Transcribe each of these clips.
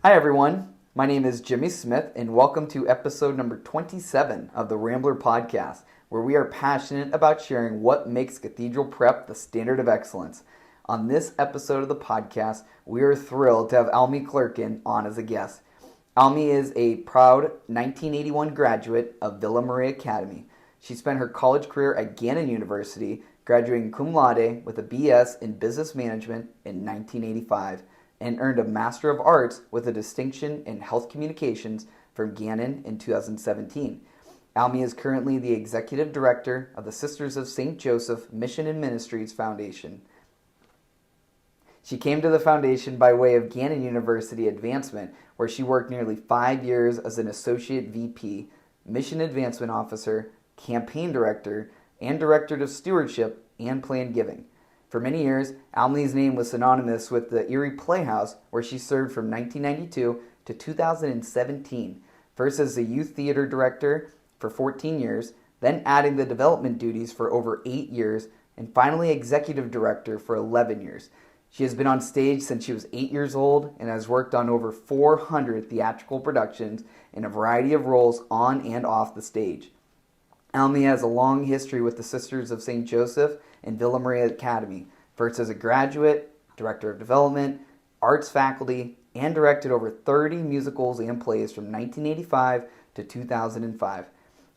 Hi everyone, my name is Jimmy Smith and welcome to episode number 27 of the Rambler podcast, where we are passionate about sharing what makes Cathedral Prep the standard of excellence. On this episode of the podcast, we are thrilled to have Almi Clerkin on as a guest. Almi is a proud 1981 graduate of Villa Maria Academy. She spent her college career at Gannon University, graduating cum laude with a BS in Business Management in 1985, and earned a Master of Arts with a distinction in Health Communications from Gannon in 2017. Almi is currently the Executive Director of the Sisters of St. Joseph Mission and Ministries Foundation. She came to the foundation by way of Gannon University advancement, where she worked nearly 5 years as an Associate VP, Mission Advancement Officer, Campaign Director, and Director of Stewardship and Planned Giving. For many years, Almi's name was synonymous with the Erie Playhouse, where she served from 1992 to 2017, first as the Youth Theater Director for 14 years, then adding the development duties for over 8 years, and finally Executive Director for 11 years. She has been on stage since she was 8 years old and has worked on over 400 theatrical productions in a variety of roles on and off the stage. Almi has a long history with the Sisters of St. Joseph and Villa Maria Academy, first as a graduate, Director of Development, Arts faculty, and directed over 30 musicals and plays from 1985 to 2005.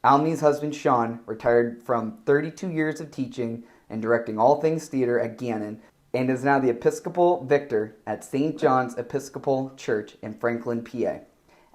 Almi's husband, Sean, retired from 32 years of teaching and directing all things theater at Gannon, and is now the Episcopal Victor at St. John's Episcopal Church in Franklin, PA.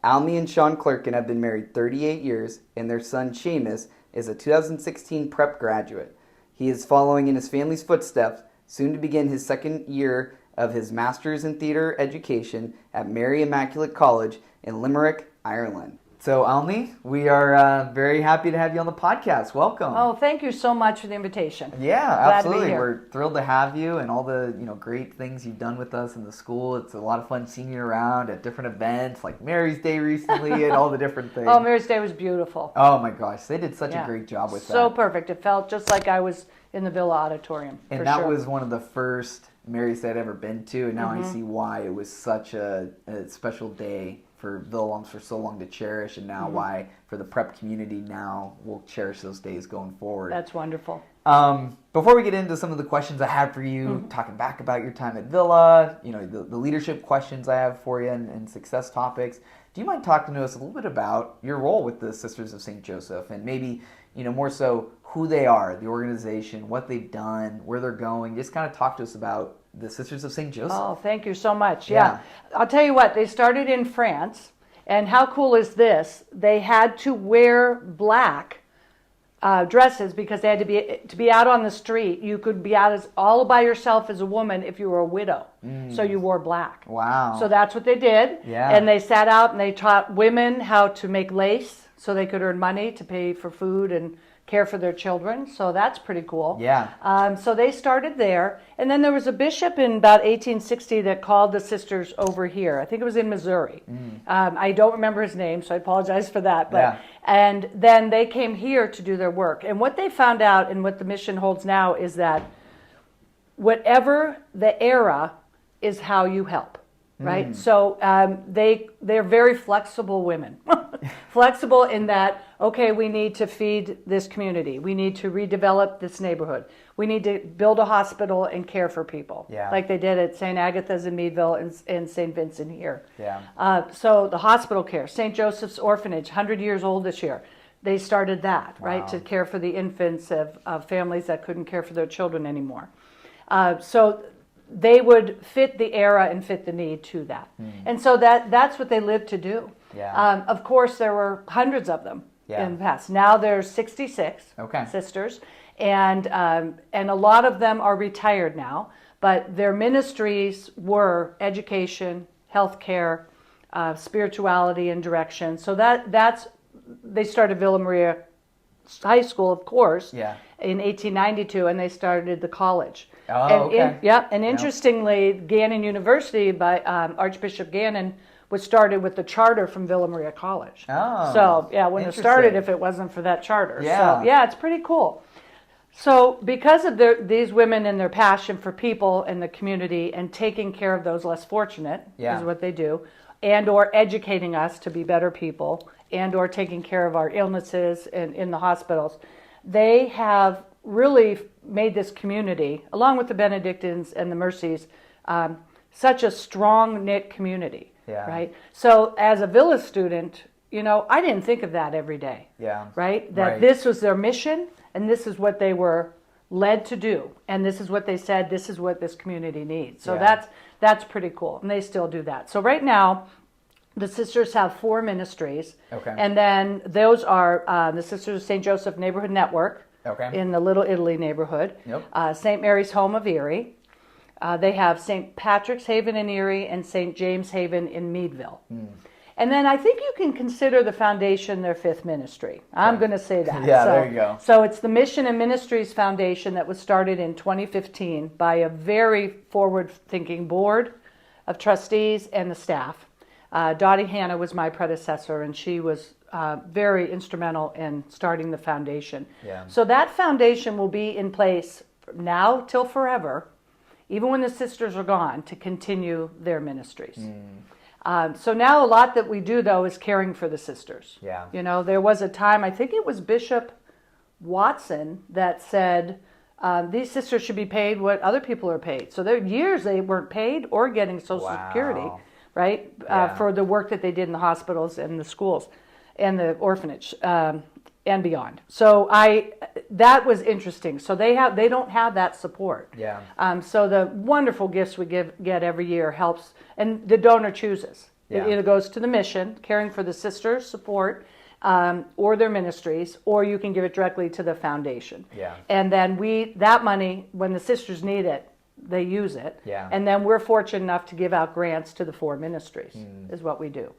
Almi and Sean Clerkin have been married 38 years, and their son, Seamus, is a 2016 prep graduate. He is following in his family's footsteps, soon to begin his second year of his Master's in Theatre Education at Mary Immaculate College in Limerick, Ireland. So, Almi, we are very happy to have you on the podcast. Welcome. Oh, thank you so much for the invitation. Yeah, Glad absolutely. to be here. We're thrilled to have you and all the great things you've done with us in the school. It's a lot of fun seeing you around at different events like Mary's Day recently and all the different things. Oh, Mary's Day was beautiful. Oh my gosh, they did such a great job with that. So perfect. It felt just like I was in the Villa Auditorium. And that was one of the first Mary's Day I'd ever been to, and now I see why it was such a special day for Villa alums for so long to cherish, and now why for the prep community now we'll cherish those days going forward. That's wonderful. Before we get into some of the questions I have for you, talking back about your time at Villa, the leadership questions I have for you and success topics, do you mind talking to us a little bit about your role with the Sisters of St. Joseph and maybe, more so who they are, the organization, what they've done, where they're going? Just kind of talk to us about the Sisters of St. Joseph. Oh, thank you so much. Yeah. I'll tell you what, they started in France, and how cool is this? They had to wear black dresses because they had to be out on the street. You could be out all by yourself as a woman if you were a widow. So you wore black. Wow. So that's what they did. Yeah. And they sat out and they taught women how to make lace so they could earn money to pay for food and care for their children. So that's pretty cool. Yeah. So they started there. And then there was a bishop in about 1860 that called the sisters over here. I think it was in Missouri. I don't remember his name, so I apologize for that. But and then they came here to do their work. And what they found out and what the mission holds now is that whatever the era is how you help. Right? So they're very flexible women. Flexible in that, okay, we need to feed this community. We need to redevelop this neighborhood. We need to build a hospital and care for people. Yeah. Like they did at St. Agatha's in Meadville and St. Vincent here. Yeah. So the hospital care, St. Joseph's Orphanage, 100 years old this year. They started that, right, to care for the infants of families that couldn't care for their children anymore. So they would fit the era and fit the need to that. And so that's what they lived to do. Yeah. Of course, there were hundreds of them in the past. Now there's 66 sisters, and a lot of them are retired now, but their ministries were education, healthcare, spirituality, and direction. So they started Villa Maria High School, of course, in 1892, and they started the college. Oh, And interestingly, Gannon University by Archbishop Gannon was started with the charter from Villa Maria College. Oh, so yeah, wouldn't have started if it wasn't for that charter. So yeah, it's pretty cool. So because of these women and their passion for people and the community and taking care of those less fortunate is what they do. and or educating us to be better people, and or taking care of our illnesses in the hospitals. They have really made this community, along with the Benedictines and the Mercies, such a strong knit community, right? So as a Villa student, I didn't think of that every day, right? That this was their mission, and this is what they were led to do, and this is what they said, this is what this community needs. So that's pretty cool, and they still do that. So right now, the sisters have 4 ministries, and then those are the Sisters of St. Joseph Neighborhood Network in the Little Italy neighborhood, St. Mary's Home of Erie. They have St. Patrick's Haven in Erie and St. James Haven in Meadville. And then I think you can consider the foundation their 5th ministry. I'm going to say that. There you go. So it's the Mission and Ministries Foundation that was started in 2015 by a very forward-thinking board of trustees and the staff. Dottie Hanna was my predecessor, and she was very instrumental in starting the foundation. So that foundation will be in place from now till forever, even when the sisters are gone, to continue their ministries. So now a lot that we do, though, is caring for the sisters. There was a time, I think it was Bishop Watson, that said these sisters should be paid what other people are paid. So there are years they weren't paid or getting Social Security, right, for the work that they did in the hospitals and the schools and the orphanage and beyond. So that was interesting. So they don't have that support. So the wonderful gifts we get every year helps, and the donor chooses. It either goes to the mission, caring for the sisters' support, or their ministries, or you can give it directly to the foundation. And then that money, when the sisters need it, they use it. And then we're fortunate enough to give out grants to the 4 ministries, is what we do.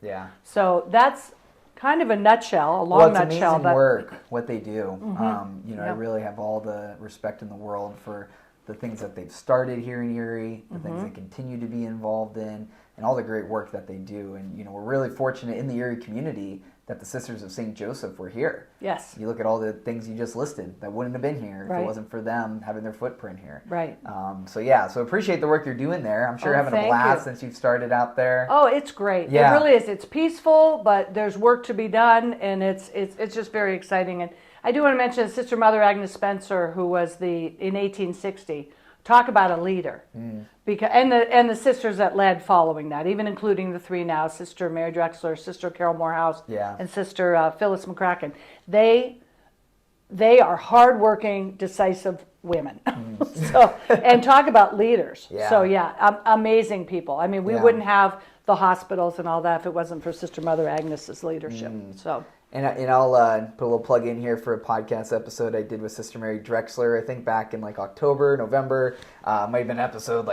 So that's kind of a nutshell, a long it's nutshell. Amazing work, what they do. I really have all the respect in the world for the things that they've started here in Erie, the things they continue to be involved in, and all the great work that they do. And, we're really fortunate in the Erie community that the Sisters of St. Joseph were here. You look at all the things you just listed that wouldn't have been here if it wasn't for them having their footprint here. So appreciate the work you're doing there. I'm sure you're having a blast since you've started out there. Oh, it's great. It really is. It's peaceful, but there's work to be done, and it's just very exciting. And I do want to mention Sister Mother Agnes Spencer, who was in 1860. Talk about a leader, because and the sisters that led following that, even including the 3 now: Sister Mary Drexler, Sister Carol Morehouse, and Sister Phyllis McCracken. They are hardworking, decisive women. And talk about leaders. So amazing people. I mean, we wouldn't have the hospitals and all that if it wasn't for Sister Mother Agnes's leadership. And I'll put a little plug in here for a podcast episode I did with Sister Mary Drexler, I think back in October, November. Might have been episode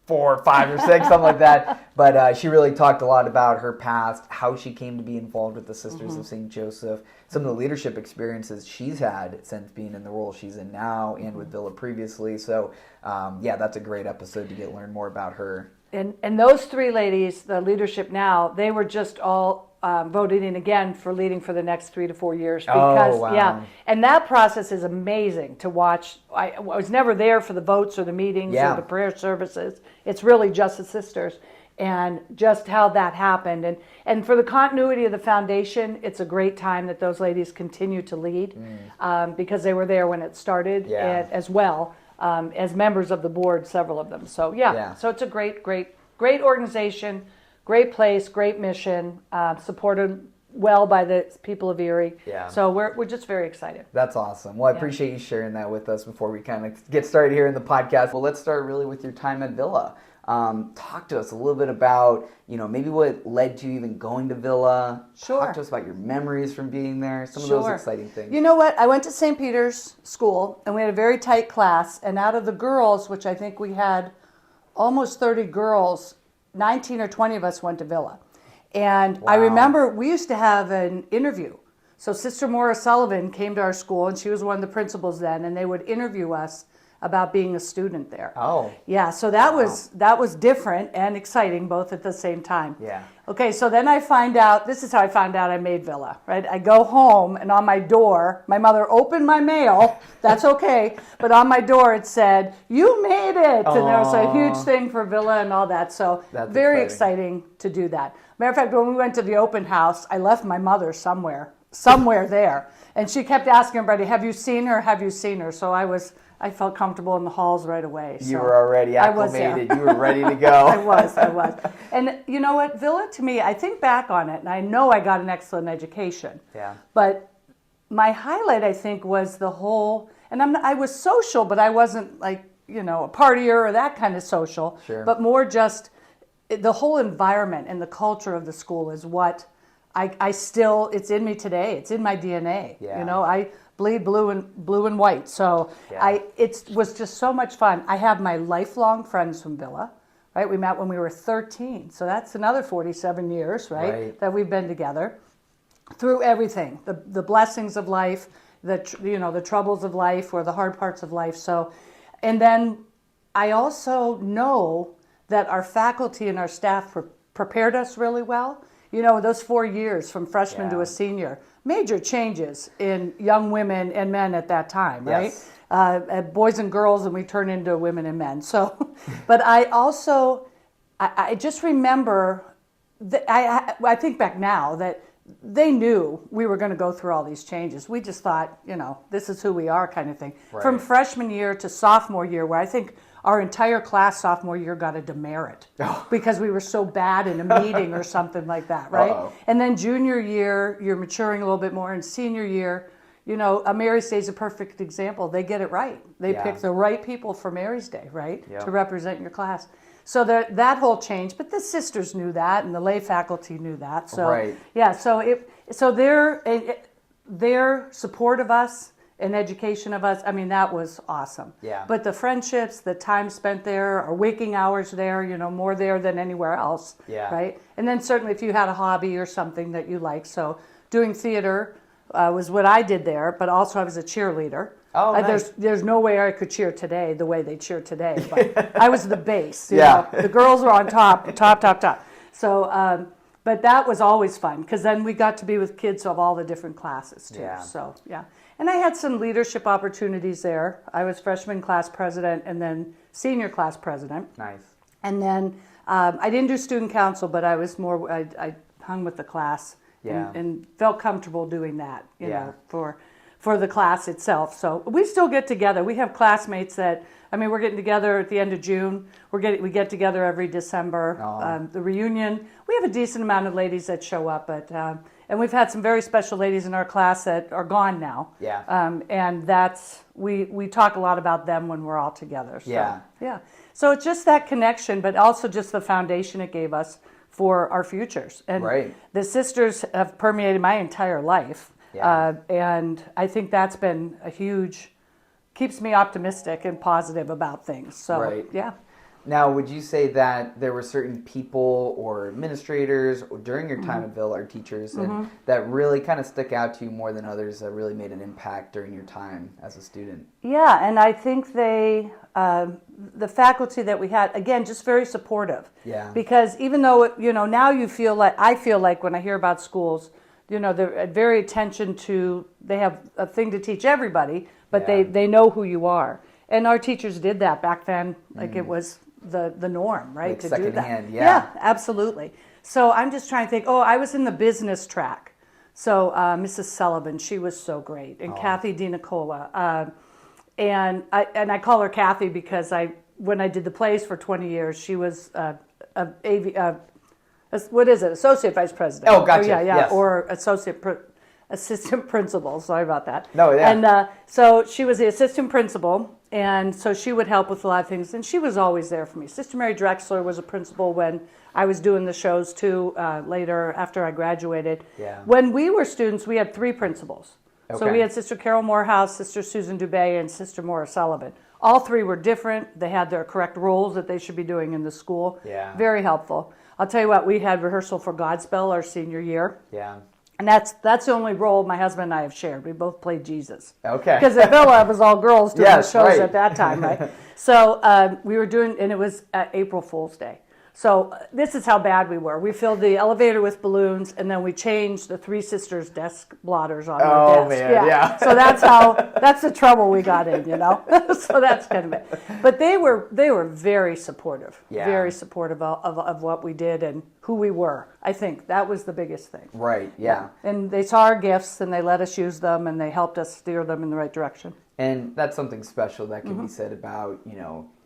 4 or 5 or 6, something like that. But she really talked a lot about her past, how she came to be involved with the Sisters of St. Joseph, some of the leadership experiences she's had since being in the role she's in now and with Villa previously. So, that's a great episode to learn more about her. And those 3 ladies, the leadership now, they were just all voted in again for leading for the next 3 to 4 years. Because, and that process is amazing to watch. I was never there for the votes or the meetings or the prayer services. It's really just the sisters and just how that happened. And for the continuity of the foundation, it's a great time that those ladies continue to lead because they were there when it started as well. As members of the board, several of them. So so it's a great organization, great place, great mission, supported well by the people of Erie. So we're just very excited. That's awesome. Well, I appreciate you sharing that with us before we kind of get started here in the podcast. Well, let's start really with your time at Villa. Talk to us a little bit about, maybe what led to you even going to Villa. Talk to us about your memories from being there, some of those exciting things. You know what? I went to St. Peter's School, and we had a very tight class. And out of the girls, which I think we had almost 30 girls, 19 or 20 of us went to Villa. And I remember we used to have an interview. So Sister Maura Sullivan came to our school, and she was one of the principals then, and they would interview us about being a student there. Oh. Yeah, so that was different and exciting both at the same time. Yeah. Okay, so then I find out, this is how I found out I made Villa, right? I go home and on my door, my mother opened my mail, that's okay, but on my door it said, "You made it!" And there was a huge thing for Villa and all that, so that's very exciting to do that. Matter of fact, when we went to the open house, I left my mother somewhere there, and she kept asking everybody, "Have you seen her? Have you seen her?" So I felt comfortable in the halls right away. So you were already acclimated. You were ready to go. I was. And you know what? Villa, to me, I think back on it, and I know I got an excellent education. Yeah. But my highlight, I think, was the whole, and I was social, but I wasn't like, a partier or that kind of social. Sure. But more just the whole environment and the culture of the school is what I still, it's in me today. It's in my DNA. Yeah. I bleed blue and white. So yeah. It was just so much fun. I have my lifelong friends from Villa, right? We met when we were 13. So that's another 47 years, right? That we've been together through everything, the blessings of life, the troubles of life or the hard parts of life. So, and then I also know that our faculty and our staff prepared us really well. Those 4 years from freshman to a senior, major changes in young women and men at that time, right? Yes. Boys and girls, and we turn into women and men. So, but I also, I just remember, I think back now that they knew we were going to go through all these changes. We just thought, this is who we are kind of thing. Right. From freshman year to sophomore year, where I think our entire class sophomore year got a demerit because we were so bad in a meeting or something like that, right? Uh-oh. And then junior year, you're maturing a little bit more. And senior year, Mary's Day is a perfect example. They get it right. They pick the right people for Mary's Day, right? Yep. To represent your class. So that whole change, but the sisters knew that, and the lay faculty knew that. So so their support of us and education of us, I mean, that was awesome. Yeah. But the friendships, the time spent there, our waking hours there, more there than anywhere else. Yeah. Right. And then certainly if you had a hobby or something that you liked, so doing theater was what I did there, but also I was a cheerleader. Oh, nice. There's no way I could cheer today the way they cheer today. But I was the base. You know? The girls were on top. So, but that was always fun because then we got to be with kids of all the different classes too. Yeah. So, yeah. And I had some leadership opportunities there. I was freshman class president and then senior class president. Nice. And then I didn't do student council, but I was more, I hung with the class and felt comfortable doing that, you know, for the class itself. So we still get together. We have classmates that, we're getting together at the end of June. We get together every December. The reunion, we have a decent amount of ladies that show up, but and we've had some very special ladies in our class that are gone now. Yeah. And that's we talk a lot about them when we're all together. So, yeah. So it's just that connection, but also just the foundation it gave us for our futures. And the sisters have permeated my entire life. Yeah. And I think that's been a huge, keeps me optimistic and positive about things. So, yeah. Now, would you say that there were certain people or administrators during your time at Villa or teachers that really kind of stuck out to you more than others that really made an impact during your time as a student? Yeah, and I think the faculty that we had, again, just very supportive. Yeah. Because even though, now I feel like when I hear about schools, they're very attention to, they have a thing to teach everybody, but they know who you are. And our teachers did that back then, like it was the norm, right? Like to second do that. hand, Yeah, absolutely. So I'm just trying to think, I was in the business track. So Mrs. Sullivan, she was so great. And Kathy DiNicola. And I call her Kathy because when I did the plays for 20 years, she was associate vice president. Oh, gotcha. Yes. Or assistant principal. Sorry about that. No, yeah. And so she was the assistant principal, and so she would help with a lot of things, and she was always there for me. Sister Mary Drexler was a principal when I was doing the shows too, later after I graduated. Yeah. When we were students, we had 3 principals. Okay. So we had Sister Carol Morehouse, Sister Susan Dubé, and Sister Maura Sullivan. All 3 were different. They had their correct roles that they should be doing in the school. Yeah. Very helpful. I'll tell you what, we had rehearsal for Godspell our senior year. Yeah. And that's the only role my husband and I have shared. We both played Jesus. Okay. Because at Villa, it was all girls doing the shows right. at that time, right? So we were doing, and it was April Fool's Day. So this is how bad we were. We filled the elevator with balloons, and then we changed the three sisters' desk blotters on their desk. Oh, man, yeah. So that's the trouble we got in, So that's kind of it. But they were very supportive, very supportive of what we did and who we were. I think that was the biggest thing. Right, yeah. And they saw our gifts, and they let us use them, and they helped us steer them in the right direction. And that's something special that can be said about,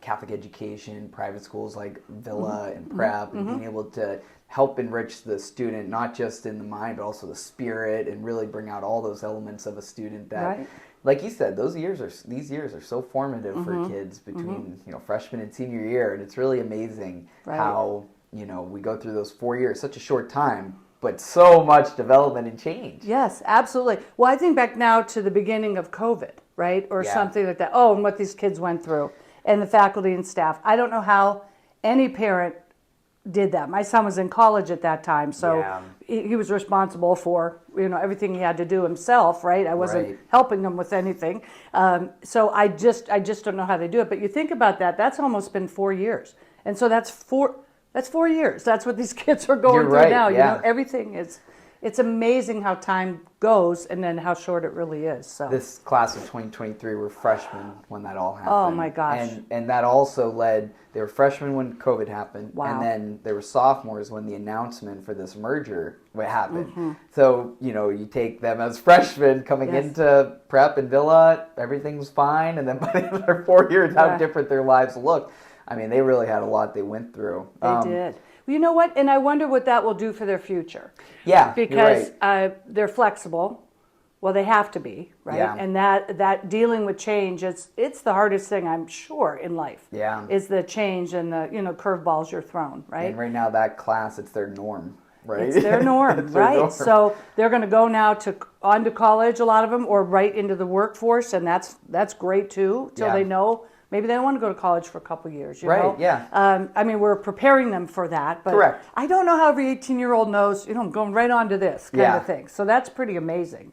Catholic education, private schools like Villa and Prep, and being able to help enrich the student, not just in the mind, but also the spirit, and really bring out all those elements of a student that, like you said, these years are so formative for kids between, freshman and senior year. And it's really amazing how, we go through those 4 years, such a short time, but so much development and change. Yes, absolutely. Well, I think back now to the beginning of COVID, right? Or something like that. Oh, and what these kids went through. And the faculty and staff. I don't know how any parent did that. My son was in college at that time, so he was responsible for everything he had to do himself, right? I wasn't helping him with anything. So I just don't know how they do it. But you think about that, that's almost been 4 years. And so that's 4 years. That's what these kids are going through now. Everything is, it's amazing how time goes and then how short it really is. So this class of 2023 were freshmen when that all happened. Oh my gosh. And that also they were freshmen when COVID happened. Wow. And then they were sophomores when the announcement for this merger happened. So, you take them as freshmen coming into Prep and Villa, everything's fine. And then by the end of their 4 years, how different their lives looked. I mean, they really had a lot they went through. They did. Well, you know what? And I wonder what that will do for their future. Yeah, because you're right. They're flexible. Well, they have to be, right? Yeah. And that dealing with change, it's the hardest thing, I'm sure, in life. Yeah. Is the change and the curveballs you're thrown, right? And right now, that class, it's their norm, right? It's their norm, It's their right? norm. So they're going to go now on to college, a lot of them, or right into the workforce, and that's great too. Till they know. Maybe they don't want to go to college for a couple of years, you know? Yeah. I mean, we're preparing them for that, but Correct. I don't know how every 18-year-old knows, I'm going right on to this kind of thing. So that's pretty amazing,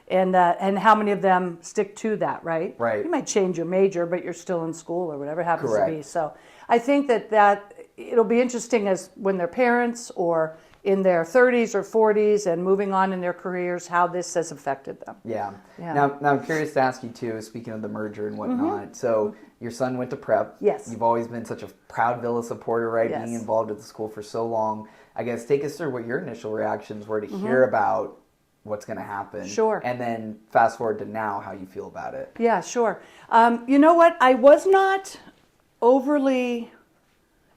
and how many of them stick to that, right? Right. You might change your major, but you're still in school or whatever it happens Correct. to be. So I think that it'll be interesting as when they're parents or in their 30s or 40s and moving on in their careers, how this has affected them. Yeah. Now I'm curious to ask you too, speaking of the merger and whatnot. So your son went to Prep. Yes. You've always been such a proud Villa supporter, right? Yes. Being involved at the school for so long. I guess take us through what your initial reactions were to hear about what's going to happen. Sure. And then fast forward to now, how you feel about it. Yeah, sure. You know what? I was not overly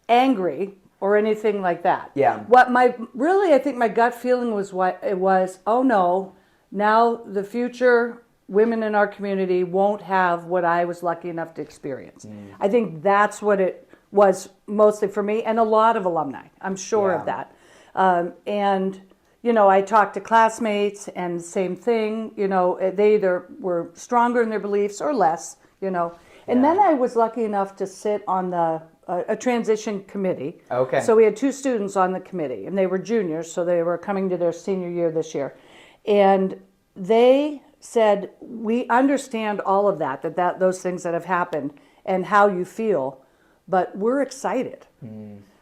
angry or anything like that. Yeah. I think my gut feeling was oh no, now the future women in our community won't have what I was lucky enough to experience. I think that's what it was mostly for me and a lot of alumni. I'm sure of that. And I talked to classmates and same thing, they either were stronger in their beliefs or less, And then I was lucky enough to sit on a transition committee. Okay. So we had 2 students on the committee, and they were juniors, so they were coming to their senior year this year. And they said, we understand all of that those things that have happened and how you feel, but we're excited,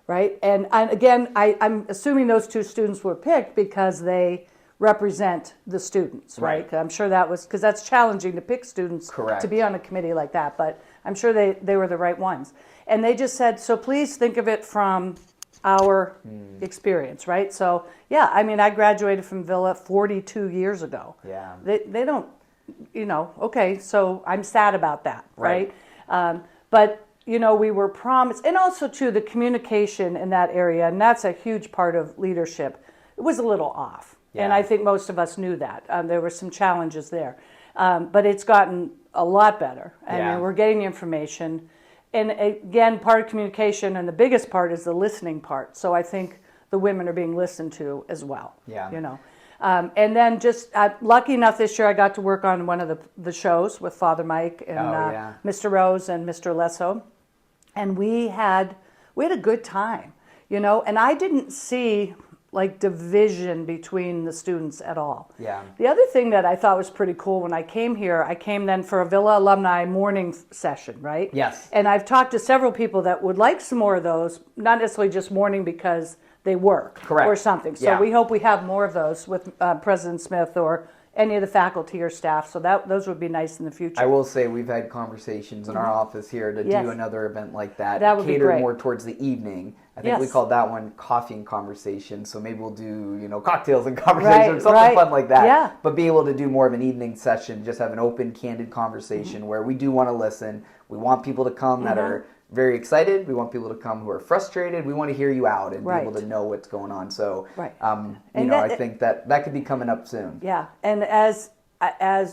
right? And again, I'm assuming those 2 students were picked because they represent the students, right? I'm sure that was, because that's challenging to pick students to be on a committee like that, but I'm sure they were the right ones. And they just said, so please think of it from our experience, right? So, I graduated from Villa 42 years ago. Yeah. They don't, okay, so I'm sad about that, right? But, we were promised, and also, too, the communication in that area, and that's a huge part of leadership, it was a little off. Yeah. And I think most of us knew that. There were some challenges there. But it's gotten a lot better. And we're getting the information. And again, part of communication and the biggest part is the listening part. So I think the women are being listened to as well. Yeah. And then just lucky enough this year I got to work on one of the shows with Father Mike and Mr. Rose and Mr. Lesso. And we had a good time, and I didn't see like division between the students at all. Yeah. The other thing that I thought was pretty cool when I came here, I came then for a Villa alumni morning session, right? Yes. And I've talked to several people that would like some more of those, not necessarily just morning because they work Correct. or something. So we hope we have more of those with President Smith or any of the faculty or staff. So those would be nice in the future. I will say we've had conversations in our office here to do another event like that. That would be catered great. more towards the evening. I think we called that one coffee and conversation. So maybe we'll do, cocktails and conversation, something fun like that. Yeah. But be able to do more of an evening session, just have an open, candid conversation where we do want to listen. We want people to come that are very excited. We want people to come who are frustrated. We want to hear you out and be able to know what's going on. So, I think that could be coming up soon. Yeah, and as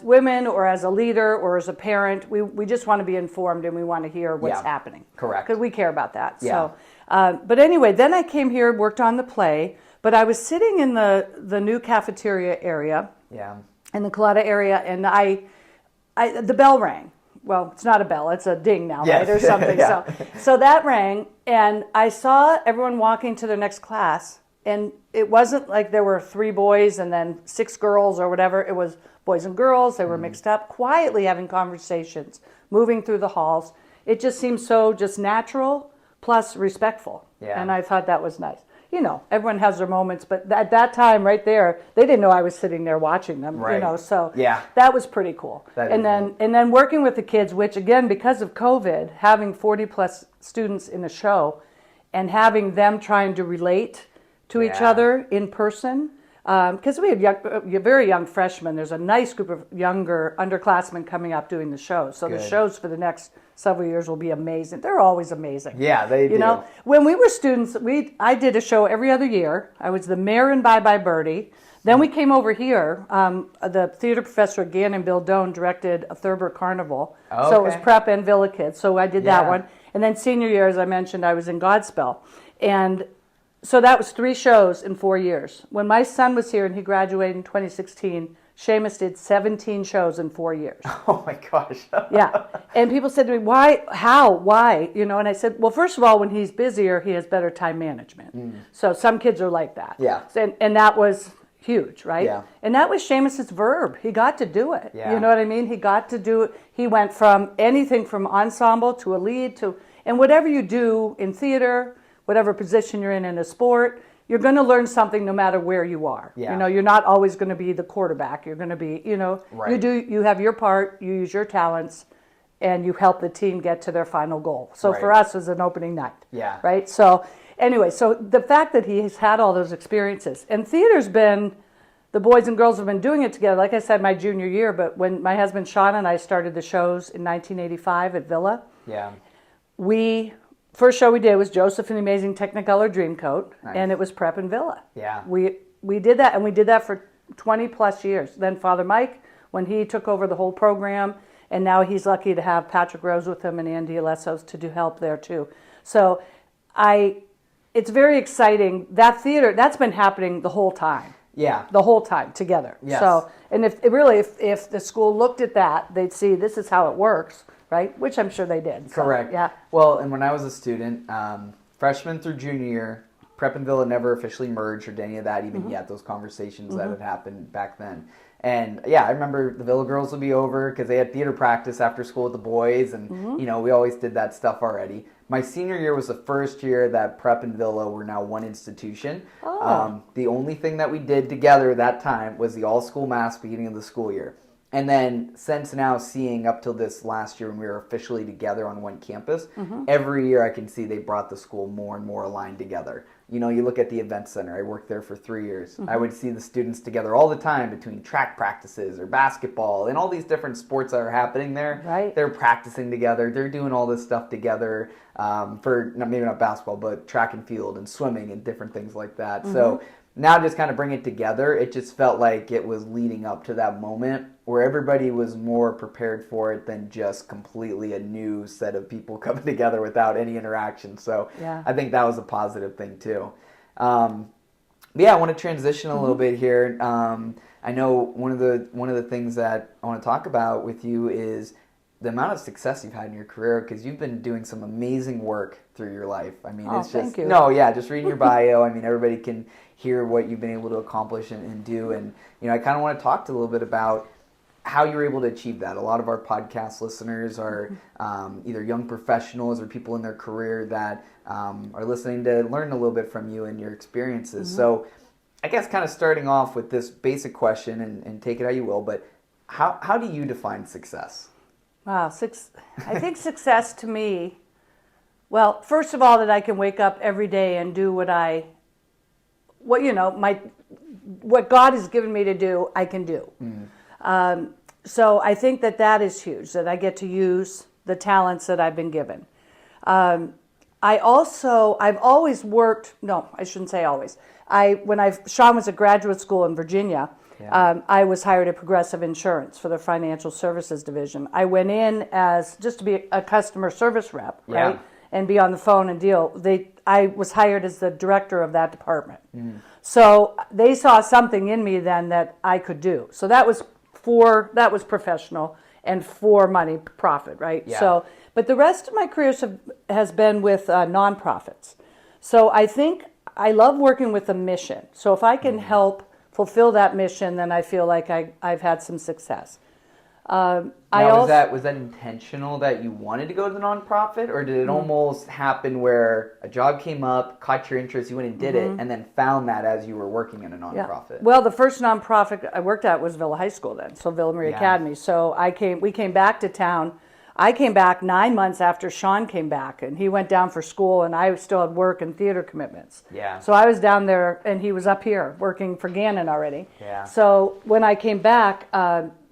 women or as a leader or as a parent, we just want to be informed and we want to hear what's happening. Correct. Because we care about that. Yeah. So, but anyway, then I came here, worked on the play, but I was sitting in the new cafeteria area. Yeah. In the Colada area, and the bell rang. Well, it's not a bell, it's a ding now, right, or something. So that rang, and I saw everyone walking to their next class, and it wasn't like there were 3 boys and then 6 girls or whatever. It was boys and girls. They were mixed up, quietly having conversations, moving through the halls. It just seemed so just natural, plus respectful. Yeah. And I thought that was nice. Everyone has their moments, but at that time right there, they didn't know I was sitting there watching them, Right. So that was pretty cool. And then working with the kids, which again, because of COVID, having 40 plus students in a show and having them trying to relate to each other in person, because we have very young freshmen. There's a nice group of younger underclassmen coming up doing the shows. So the shows for the next several years will be amazing. They're always amazing. Yeah, they do. When we were students, I did a show every other year. I was the mayor in Bye Bye Birdie. Then we came over here. The theater professor again and Bill Doan directed a Thurber Carnival. Oh, so it was prep and Villa Kids. So I did that one. And then senior year, as I mentioned, I was in Godspell. And so that was 3 shows in 4 years. When my son was here and he graduated in 2016, Seamus did 17 shows in 4 years. Oh my gosh. Yeah. And people said to me, why, how, why? And I said, well, first of all, when he's busier, he has better time management. So some kids are like that. Yeah. And that was huge, right? Yeah. And that was Seamus's verb. He got to do it. Yeah. You know what I mean? He got to do it. He went from anything from ensemble to a lead and whatever you do in theater, whatever position you're in a sport, you're going to learn something no matter where you are. Yeah. You're not always going to be the quarterback. You're going to be, Right. you have your part, you use your talents, and you help the team get to their final goal. So Right. for us, it was an opening night. Yeah. Right? So anyway, so the fact that he's had all those experiences, and theater's been, the boys and girls have been doing it together, like I said, my junior year, but when my husband Sean and I started the shows in 1985 at Villa, first show we did was Joseph and the Amazing Technicolor Dreamcoat, and it was Prep and Villa. Yeah. We did that, and we did that for 20 plus years. Then Father Mike, when he took over the whole program, and now he's lucky to have Patrick Rose with him and Andy Alessos to do help there too. So it's very exciting. That theater, that's been happening the whole time. Yeah. The whole time together. Yes. So, and if the school looked at that, they'd see this is how it works. Right, which I'm sure they did. So, Correct. Yeah. Well, and when I was a student, freshman through junior year, Prep and Villa never officially merged or did any of that even yet. Those conversations that had happened back then. And I remember the Villa girls would be over because they had theater practice after school with the boys, and we always did that stuff already. My senior year was the first year that Prep and Villa were now one institution. Oh. The only thing that we did together that time was the all-school mass beginning of the school year. And then since now seeing up till this last year when we were officially together on one campus, every year I can see they brought the school more and more aligned together. You look at the event center. I worked there for 3 years. I would see the students together all the time between track practices or basketball and all these different sports that are happening there. Right. They're practicing together. They're doing all this stuff together for maybe not basketball, but track and field and swimming and different things like that. So now just kind of bring it together, it just felt like it was leading up to that moment where everybody was more prepared for it than just completely a new set of people coming together without any interaction. So I think that was a positive thing too. I want to transition a little bit here. I know one of the things that I want to talk about with you is the amount of success you've had in your career, because you've been doing some amazing work through your life. I mean, it's just, thank you. No, yeah, just reading your bio. I mean, everybody can hear what you've been able to accomplish and do. And, I kind of want to talk to a little bit about how you were able to achieve that. A lot of our podcast listeners are either young professionals or people in their career that are listening to learn a little bit from you and your experiences. Mm-hmm. So I guess kind of starting off with this basic question, and take it how you will, but how do you define success? Wow, I think success to me, well, first of all, that I can wake up every day and do what God has given me to do, I can do. Mm. So I think that is huge, that I get to use the talents that I've been given. I've always worked, no, I shouldn't say always. When Sean was at graduate school in Virginia, I was hired at Progressive Insurance for the financial services division. I went in as just to be a customer service rep, right? And be on the phone and deal. I was hired as the director of that department. Mm. So they saw something in me then that I could do. So that was professional and for money, profit, right? Yeah. So, but the rest of my career has been with nonprofits. So I think I love working with a mission. So if I can help fulfill that mission, then I feel like I've had some success. Was that intentional that you wanted to go to the nonprofit, or did it almost happen where a job came up, caught your interest, you went and did it, and then found that as you were working in a nonprofit? Yeah. Well, the first nonprofit I worked at was Villa High School then, so Villa Marie Academy. So we came back to town. I came back 9 months after Sean came back, and he went down for school, and I still had work and theater commitments. Yeah. So I was down there, and he was up here working for Gannon already. Yeah. So when I came back,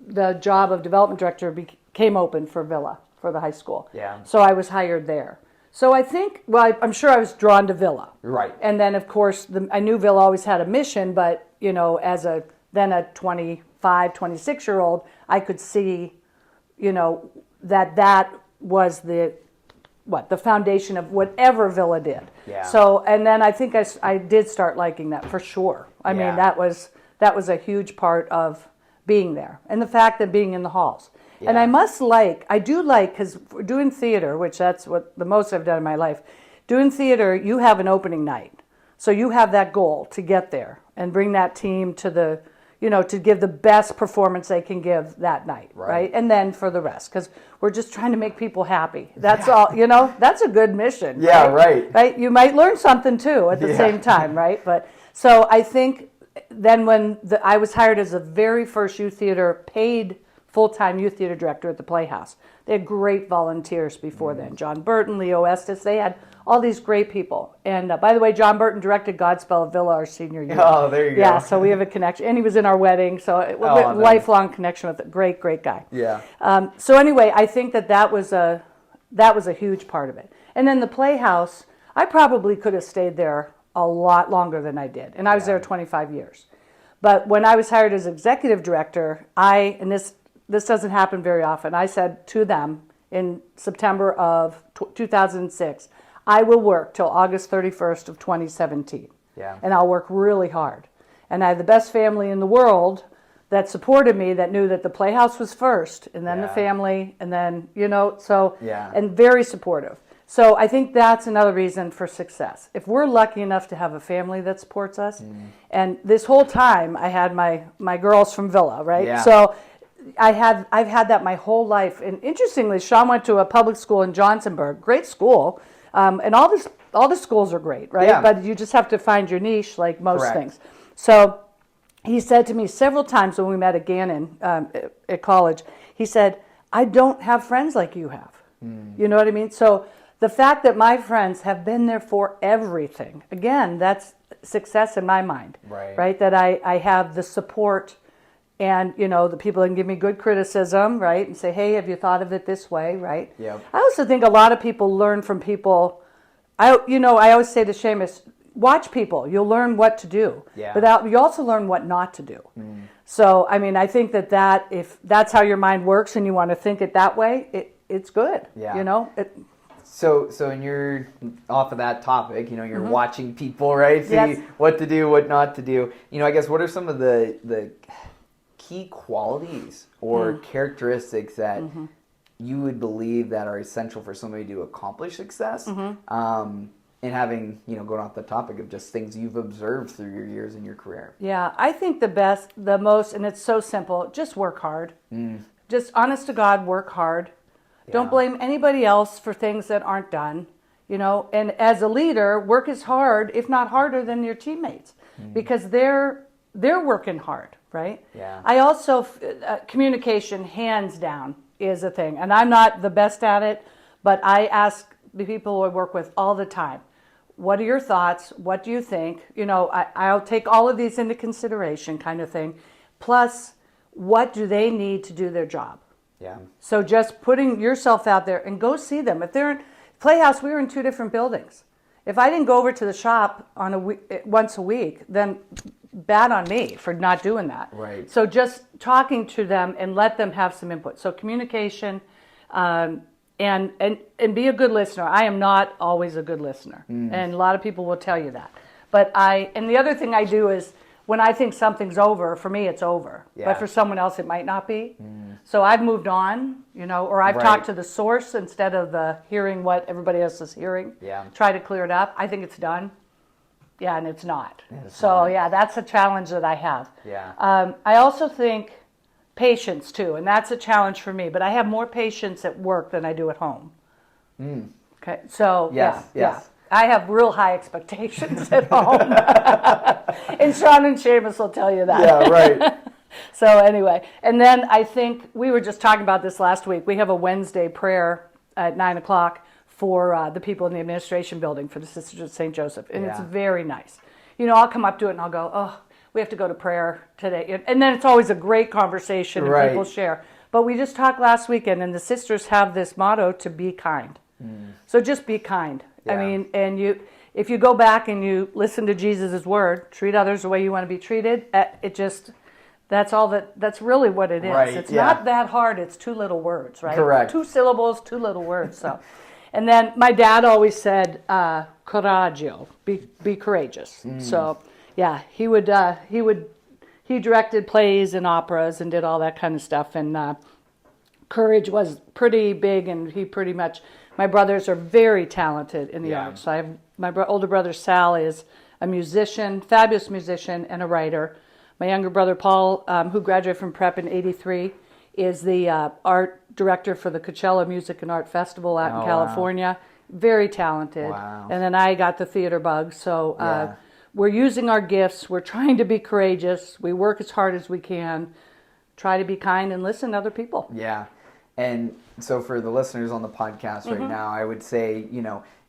the job of development director became open for Villa, for the high school. Yeah. So I was hired there. So I think, I'm sure I was drawn to Villa. Right. And then, of course, I knew Villa always had a mission, but, as a 25, 26-year-old, I could see, that was the foundation of whatever Villa did. Yeah. So, and then I think I did start liking that for sure. I mean, that was a huge part of being there, and the fact that being in the halls. Yeah. And I do like, because doing theater, which that's what the most I've done in my life, doing theater, you have an opening night. So you have that goal to get there and bring that team to to give the best performance they can give that night, right? And then for the rest, because we're just trying to make people happy. That's all, that's a good mission. Yeah, right. You might learn something too at the same time, right? But so I think then when I was hired as the very first youth theater, paid full-time youth theater director at the Playhouse. They had great volunteers before then. John Burton, Leo Estes, they had all these great people. And by the way, John Burton directed Godspell of Villa our senior year. Oh, there you go. Yeah, so we have a connection. And he was in our wedding, so it was a lifelong connection with a great, great guy. Yeah. So anyway, I think that was a huge part of it. And then the Playhouse, I probably could have stayed there a lot longer than I did. And I was there 25 years. But when I was hired as executive director, and this doesn't happen very often, I said to them in September of 2006, I will work till August 31st of 2017. Yeah. And I'll work really hard. And I had the best family in the world that supported me, that knew that the Playhouse was first, and then the family, and then, and very supportive. So I think that's another reason for success. If we're lucky enough to have a family that supports us, and this whole time I had my girls from Villa, right? Yeah. So I've had that my whole life. And interestingly, Sean went to a public school in Johnsonburg, great school, and all the schools are great, right? Yeah. But you just have to find your niche, like most things. So he said to me several times when we met at Gannon at college, he said, I don't have friends like you have. You know what I mean? So the fact that my friends have been there for everything, again, that's success in my mind, right? That I have the support and, the people that can give me good criticism, right? And say, hey, have you thought of it this way, right? Yep. I also think a lot of people learn from people. I always say to Seamus, watch people. You'll learn what to do. Yeah. But you also learn what not to do. So, I mean, I think that if that's how your mind works and you want to think it that way, it's good. Yeah. So and you're off of that topic, you're watching people, right? See what to do, what not to do. I guess what are some of the key qualities or characteristics that you would believe that are essential for somebody to accomplish success. And having, going off the topic of just things you've observed through your years in your career. Yeah, I think the most, and it's so simple, just work hard. Just honest to God, work hard. Yeah. Don't blame anybody else for things that aren't done. And as a leader, work as hard, if not harder than your teammates, because they're working hard, right? Yeah. I also, communication, hands down, is a thing. And I'm not the best at it, but I ask the people I work with all the time, what are your thoughts? What do you think? I'll take all of these into consideration, kind of thing. Plus, what do they need to do their job? Yeah. So just putting yourself out there and go see them. If they're in Playhouse, we were in 2 different buildings. If I didn't go over to the shop once a week, then bad on me for not doing that. Right. So just talking to them and let them have some input. So communication, and be a good listener. I am not always a good listener, and a lot of people will tell you that. But and the other thing I do is when I think something's over, for me it's over. Yeah. But for someone else it might not be. So I've moved on, or I've talked to the source instead of hearing what everybody else is hearing. Yeah. Try to clear it up. I think it's done. Yeah, and it's not. It's not. That's a challenge that I have. Yeah. I also think patience too, and that's a challenge for me, but I have more patience at work than I do at home. Okay, so yes. yeah, I have real high expectations at home. And Sean and Seamus will tell you that. Yeah, right. So anyway, and then I think we were just talking about this last week. We have a Wednesday prayer at 9:00 for the people in the administration building for the Sisters of St. Joseph, and it's very nice. I'll come up to it and I'll go, oh, we have to go to prayer today. And then it's always a great conversation and people share. But we just talked last weekend, and the sisters have this motto to be kind. So just be kind. Yeah. I mean, and if you go back and you listen to Jesus' word, treat others the way you want to be treated, that's really what it is. Right. It's not that hard. It's 2 little words, right? Correct. 2 syllables, 2 little words. So, and then my dad always said, coraggio, be courageous. So, yeah, he directed plays and operas and did all that kind of stuff. And courage was pretty big, and my brothers are very talented in the arts. So I have my older brother Sal is a musician, fabulous musician and a writer. My younger brother Paul, who graduated from prep in '83, is the art director for the Coachella Music and Art Festival out in California. Wow. Very talented. Wow. And then I got the theater bug. So we're using our gifts. We're trying to be courageous. We work as hard as we can. Try to be kind and listen to other people. Yeah. And so for the listeners on the podcast right now, I would say,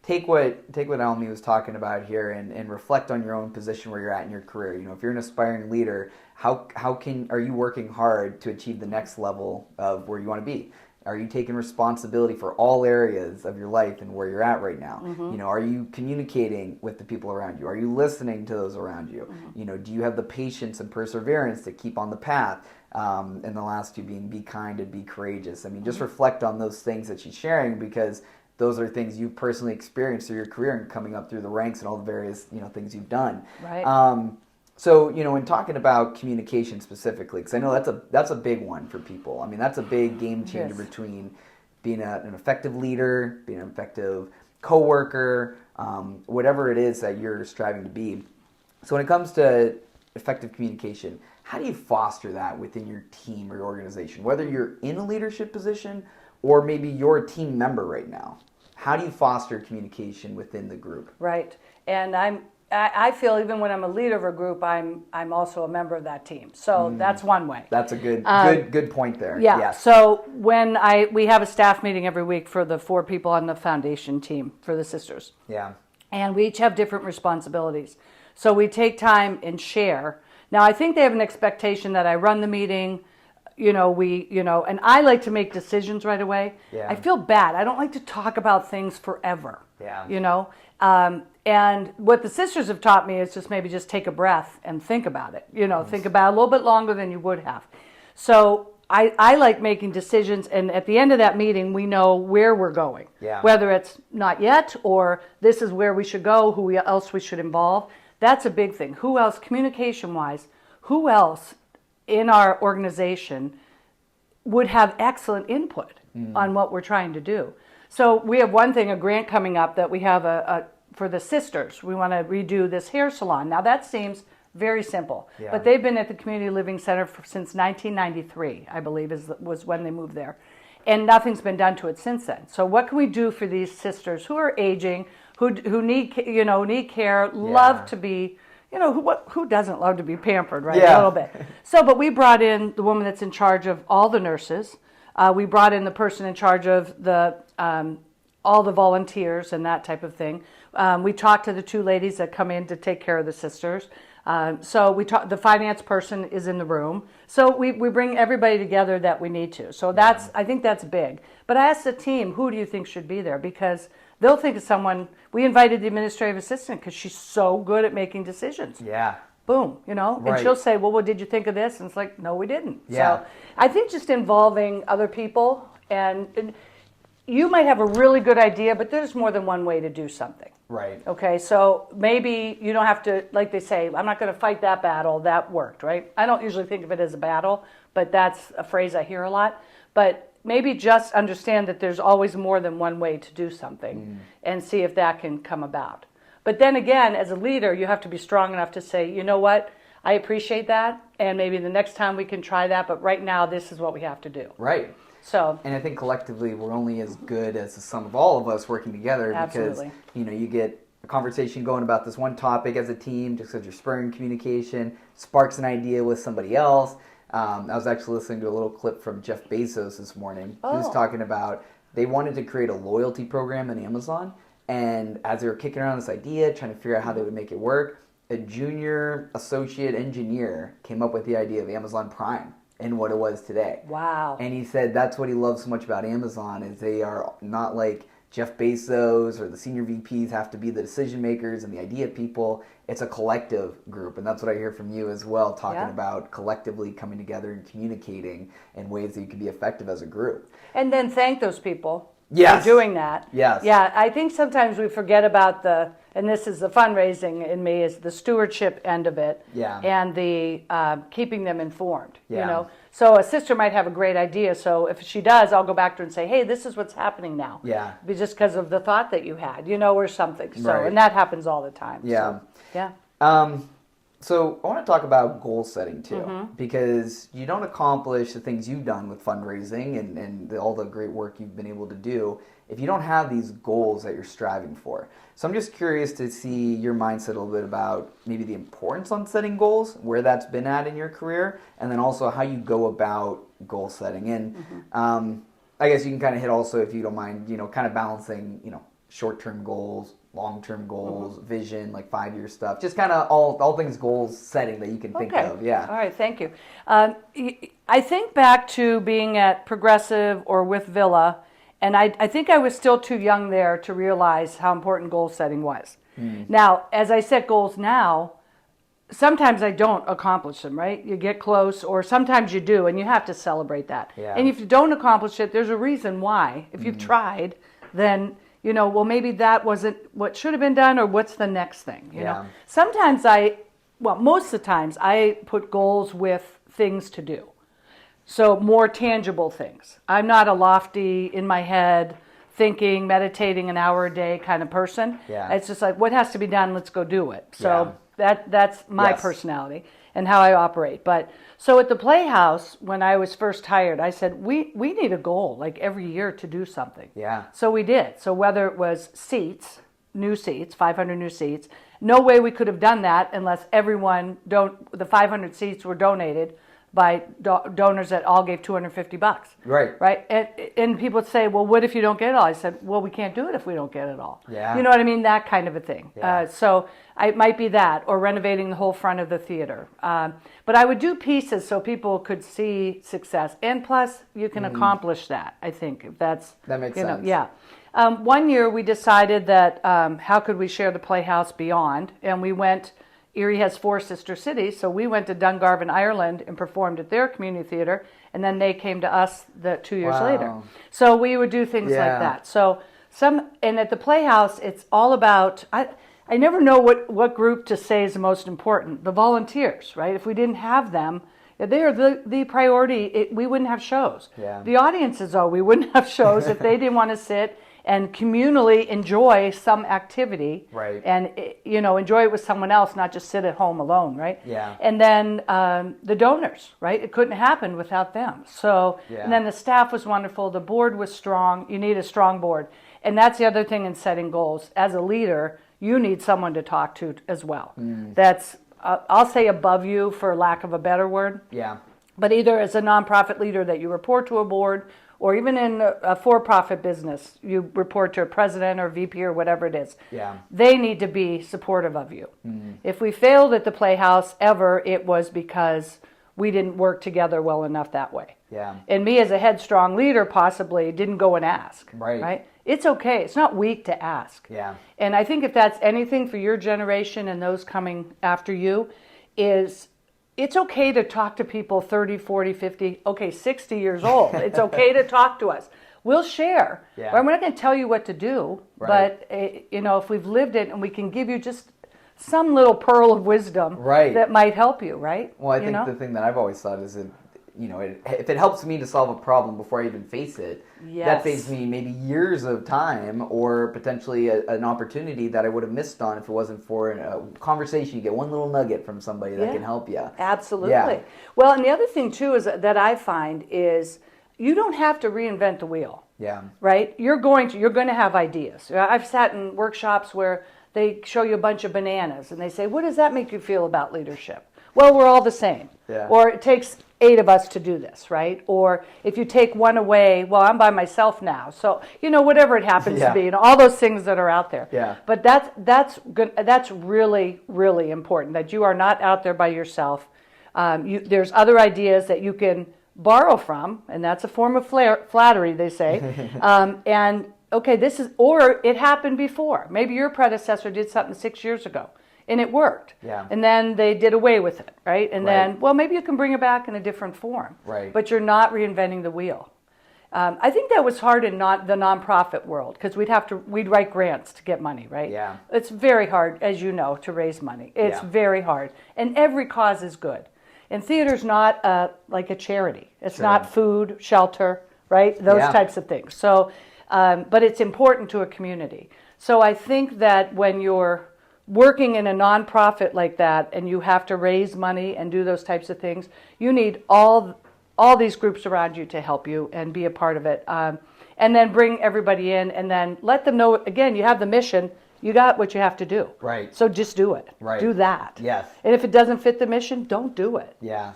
take what Almi was talking about here and reflect on your own position where you're at in your career. If you're an aspiring leader, how are you working hard to achieve the next level of where you want to be? Are you taking responsibility for all areas of your life and where you're at right now? Are you communicating with the people around you? Are you listening to those around you? Do you have the patience and perseverance to keep on the path? And the last 2 being be kind and be courageous. I mean, just reflect on those things that she's sharing, because those are things you've personally experienced through your career and coming up through the ranks and all the various things you've done. Right. So in talking about communication specifically, because I know that's a big one for people. I mean, that's a big game changer between being an effective leader, being an effective coworker, whatever it is that you're striving to be. So when it comes to effective communication, how do you foster that within your team or your organization? Whether you're in a leadership position or maybe you're a team member right now, how do you foster communication within the group? Right. And I feel even when I'm a leader of a group, I'm also a member of that team. So that's one way. That's a good point there. Yeah. Yes. So when we have a staff meeting every week for the 4 people on the foundation team for the sisters. Yeah. And we each have different responsibilities. So we take time and share. Now, I think they have an expectation that I run the meeting, and I like to make decisions right away. Yeah. I feel bad. I don't like to talk about things forever. Yeah. And what the sisters have taught me is just take a breath and think about it. Think about it a little bit longer than you would have. So I like making decisions, and at the end of that meeting, we know where we're going. Yeah. Whether it's not yet or this is where we should go, who else we should involve. That's a big thing. Who else, communication-wise, who else in our organization would have excellent input? on what we're trying to do. So we have one thing, a grant coming up that we have for the sisters. We want to redo this hair salon. Now that seems very simple, but they've been at the Community Living Center since 1993, I believe, was when they moved there. And nothing's been done to it since then. So what can we do for these sisters who are aging, who need care, love to be, who doesn't love to be pampered, right? A little bit. So, but we brought in the woman that's in charge of all the nurses. We brought in the person in charge of all the volunteers and that type of thing. We talked to the two ladies that come in to take care of the sisters. So the finance person is in the room. So we bring everybody together that we need to. So I think that's big. But I asked the team, who do you think should be there? Because they'll think of someone. We invited the administrative assistant because she's so good at making decisions. Yeah. Boom, and she'll say, well, what did you think of this? And it's like, no, we didn't. Yeah. So I think just involving other people, and you might have a really good idea, but there's more than one way to do something. Right. Okay, so maybe you don't have to, like they say, I'm not going to fight that battle. That worked, right? I don't usually think of it as a battle, but that's a phrase I hear a lot. But maybe just understand that there's always more than one way to do something and see if that can come about. But then again, as a leader, you have to be strong enough to say, you know what, I appreciate that, and maybe the next time we can try that, but right now this is what we have to do. Right. So, and I think collectively we're only as good as the sum of all of us working together. Absolutely. Because you get a conversation going about this one topic as a team just because you're spurring communication, sparks an idea with somebody else. I was actually listening to a little clip from Jeff Bezos this morning. He was talking about they wanted to create a loyalty program in Amazon, and as they were kicking around this idea, trying to figure out how they would make it work, a junior associate engineer came up with the idea of Amazon Prime and what it was today. Wow. And he said that's what he loves so much about Amazon is they are not like Jeff Bezos or the senior VPs have to be the decision makers and the idea people. It's a collective group, and that's what I hear from you as well, talking about collectively coming together and communicating in ways that you can be effective as a group. And then thank those people for doing that. Yes. Yeah, I think sometimes we forget about and this is the fundraising in me, is the stewardship end of it, and the keeping them informed. So a sister might have a great idea, so if she does, I'll go back to her and say, hey, this is what's happening now. Yeah. Just because of the thought that you had, or something. So, and that happens all the time. Yeah. So, yeah. So I want to talk about goal setting too, because you don't accomplish the things you've done with fundraising and all the great work you've been able to do if you don't have these goals that you're striving for. So I'm just curious to see your mindset a little bit about maybe the importance on setting goals, where that's been at in your career, and then also how you go about goal setting. And I guess you can kind of hit also, if you don't mind, kind of balancing, short-term goals, long-term goals, vision, like 5-year stuff, just kind of all things goals setting that you can think of. Yeah. All right. Thank you. I think back to being at Progressive or with Villa, and I think I was still too young there to realize how important goal setting was. Now, as I set goals now, sometimes I don't accomplish them, right? You get close, or sometimes you do, and you have to celebrate that. Yeah. And if you don't accomplish it, there's a reason why. If you've tried, then well, maybe that wasn't what should have been done, or what's the next thing, you know? Sometimes most of the times I put goals with things to do. So more tangible things. I'm not a lofty, in my head, thinking, meditating an hour a day kind of person. Yeah. It's just like, what has to be done, let's go do it. So that's my personality and how I operate. But so at the Playhouse, when I was first hired, I said, we need a goal, like every year to do something. Yeah. So we did. So whether it was new seats, 500 new seats, no way we could have done that unless the 500 seats were donated by donors that all gave $250. Right. And people would say, well, what if you don't get it all? I said, well, we can't do it if we don't get it all. Yeah. You know what I mean? That kind of a thing. Yeah. So it might be that, or renovating the whole front of the theater. But I would do pieces so people could see success. And plus, you can accomplish that, I think. If that makes sense. Yeah. One year we decided that how could we share the Playhouse beyond? And we went... Erie has 4 sister cities, so we went to Dungarvan, Ireland, and performed at their community theater, and then they came to us 2 years later. So we would do things like that. So and at the Playhouse, it's all about, I never know what group to say is the most important. The volunteers, right? If we didn't have them, They are the priority. We wouldn't have shows. Yeah. The audiences, though, we wouldn't have shows if they didn't want to sit and communally enjoy some activity, right? And enjoy it with someone else, not just sit at home alone, right? Yeah. And then the donors, right? It couldn't happen without them. So, and then the staff was wonderful. The board was strong. You need a strong board, and that's the other thing in setting goals. As a leader, you need someone to talk to as well. That's I'll say above you, for lack of a better word. Yeah. But either as a nonprofit leader that you report to a board, or even in a for-profit business, you report to a president or VP or whatever it is. Yeah. They need to be supportive of you. If we failed at the Playhouse ever, it was because we didn't work together well enough that way. Yeah. And me as a headstrong leader possibly didn't go and ask. Right. It's okay. It's not weak to ask. Yeah. And I think if that's anything for your generation and those coming after you, is it's okay to talk to people 30, 40, 50, 60 years old. It's okay to talk to us. We'll share. Yeah. We're not going to tell you what to do, but if we've lived it and we can give you just some little pearl of wisdom that might help you, right? Well, I think the thing that I've always thought is that, if it helps me to solve a problem before I even face it, that saves me maybe years of time, or potentially an opportunity that I would have missed on if it wasn't for a conversation. You get one little nugget from somebody that can help you. Absolutely. Yeah. Well, and the other thing too is that I find is you don't have to reinvent the wheel. Yeah. Right? You're going to have ideas. I've sat in workshops where they show you a bunch of bananas and they say, "What does that make you feel about leadership?" Well, we're all the same. Yeah. Or it takes 8 of us to do this, right? Or if you take one away, well, I'm by myself now. So, whatever it happens to be, all those things that are out there. Yeah. But that's really, really important, that you are not out there by yourself. There's other ideas that you can borrow from, and that's a form of flattery, they say. Or it happened before. Maybe your predecessor did something 6 years ago, and it worked. Yeah. And then they did away with it, right? And then, maybe you can bring it back in a different form. Right. But you're not reinventing the wheel. I think that was hard in the nonprofit world, because we'd write grants to get money, right? Yeah. It's very hard, as you know, to raise money. It's very hard. And every cause is good. And theater's not like a charity. It's not food, shelter, right? Those types of things. So, but it's important to a community. So I think that when you're working in a nonprofit like that and you have to raise money and do those types of things, you need all these groups around you to help you and be a part of it. And then bring everybody in and then let them know, again, you have the mission, you got what you have to do. Right. So just do it. Right. Do that. Yes. And if it doesn't fit the mission, don't do it. Yeah.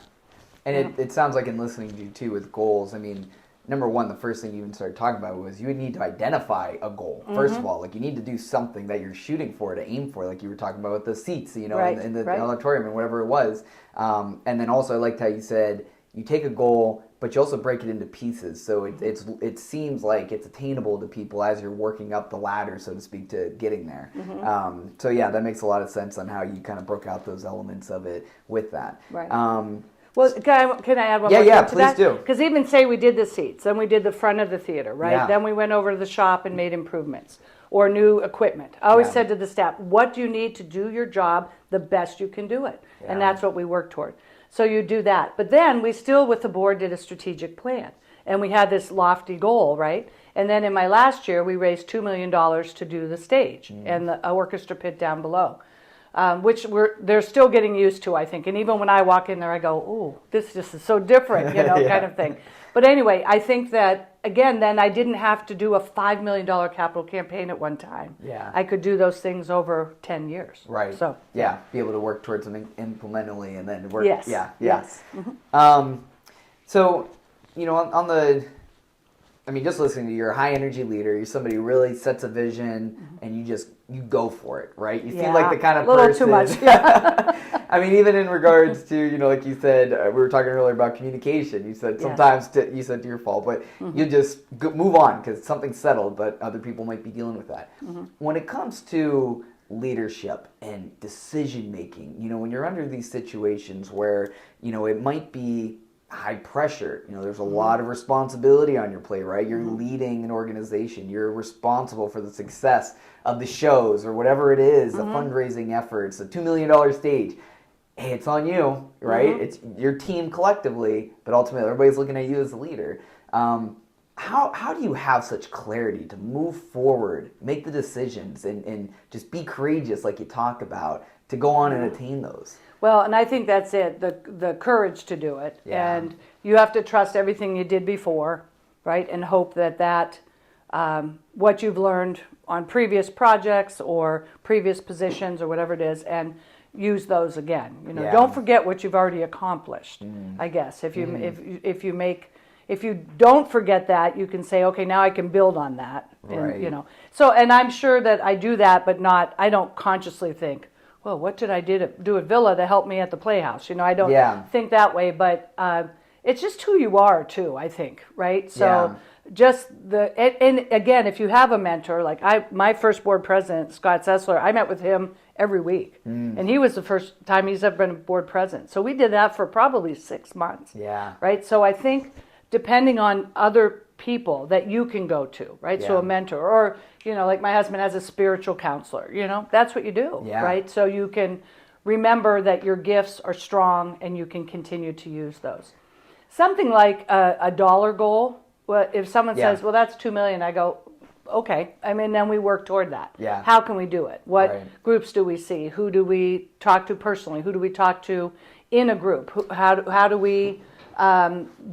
And it sounds like, in listening to you too with goals, I mean, number one, the first thing you even started talking about was you would need to identify a goal. First of all, like, you need to do something that you're shooting for, to aim for, like you were talking about with the seats, in the auditorium and whatever it was. And then also I liked how you said you take a goal, but you also break it into pieces. So it seems like it's attainable to people as you're working up the ladder, so to speak, to getting there. So yeah, that makes a lot of sense on how you kind of broke out those elements of it with that. Right. Well, can I add one more thing to that? Yeah, please do. Because even say we did the seats, then we did the front of the theater, right? Yeah. Then we went over to the shop and made improvements or new equipment. I always said to the staff, what do you need to do your job the best you can do it? Yeah. And that's what we work toward. So you do that. But then we still, with the board, did a strategic plan. And we had this lofty goal, right? And then in my last year, we raised $2 million to do the stage and the orchestra pit down below. Which they're still getting used to, I think. And even when I walk in there, I go, "Ooh, this just is so different," kind of thing. But anyway, I think that, again, then I didn't have to do a $5 million capital campaign at one time. Yeah. I could do those things over 10 years. Right. So yeah, be able to work towards something incrementally and then work. Yes. Yeah. Yes. So, on the, just listening to you, you're a high energy leader. You're somebody who really sets a vision, and you go for it, right? You seem like the kind of person. A little too much. Yeah. Even in regards to, like you said, we were talking earlier about communication. You said sometimes, you said to your fault, but you just move on because something's settled, but other people might be dealing with that. When it comes to leadership and decision making, when you're under these situations where, it might be high pressure, there's a lot of responsibility on your plate, right? You're leading an organization. You're responsible for the success of the shows or whatever it is, the fundraising efforts, the $2 million stage. hey, it's on you, right? It's your team collectively, but ultimately everybody's looking at you as the leader. How do you have such clarity to move forward, make the decisions, and just be courageous like you talk about to go on and attain those? Well, and I think that's it, the courage to do it. Yeah. And you have to trust everything you did before, right? And hope that what you've learned on previous projects or previous positions or whatever it is, and use those again. Don't forget what you've already accomplished. I guess if you don't forget that, you can say, okay, now I can build on that. Right. And, so, and I'm sure that I do that, but I don't consciously think, well, what did I do at Villa to help me at the Playhouse? I don't think that way, but it's just who you are too, I think, right? So just and again, if you have a mentor, like my first board president, Scott Sessler, I met with him every week. And he was the first time he's ever been a board president. So we did that for probably 6 months. Yeah. Right? So I think depending on other people that you can go to, right? So a mentor, or, like my husband has a spiritual counselor, that's what you do, right? So you can remember that your gifts are strong and you can continue to use those. Something like a dollar goal, if someone says, well, that's $2 million, I go, okay. Then we work toward that. Yeah. How can we do it? What groups do we see? Who do we talk to personally? Who do we talk to in a group? How do we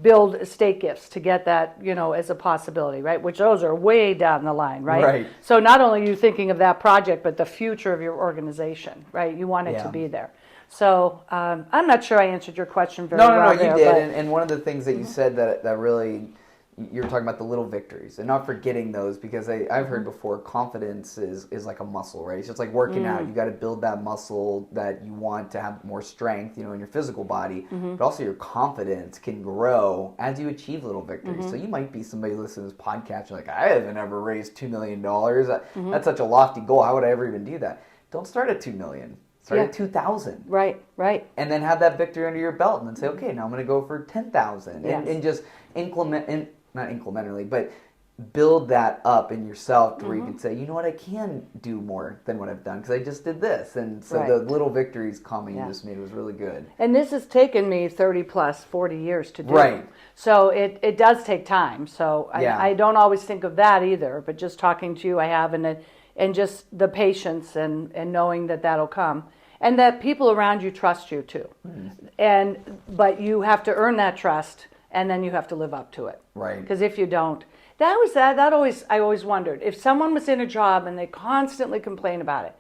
build estate gifts to get that, as a possibility, right? Which those are way down the line, right? Right. So not only are you thinking of that project, but the future of your organization, right? You want it to be there. So I'm not sure I answered your question very well. No, you did. And one of the things that you said that really, you're talking about the little victories and not forgetting those, because I've heard before, confidence is like a muscle, right? It's just like working out. You got to build that muscle that you want to have more strength, in your physical body, but also your confidence can grow as you achieve little victories. So you might be somebody listening to this podcast, you're like, I haven't ever raised $2 million. That's such a lofty goal. How would I ever even do that? Don't start at $2 million. Start at 2,000. Right. And then have that victory under your belt and then say, okay, now I'm going to go for 10,000. And just not incrementally, but build that up in yourself to where you can say, you know what, I can do more than what I've done because I just did this. And so the little victories comment you just made was really good. And this has taken me 30 plus 40 years to do. Right. So it does take time. So I don't always think of that either, but just talking to you, I have, and just the patience and knowing that that'll come. And that people around you trust you too. But you have to earn that trust, and then you have to live up to it. Right. Because if you don't, I always wondered, if someone was in a job and they constantly complain about it,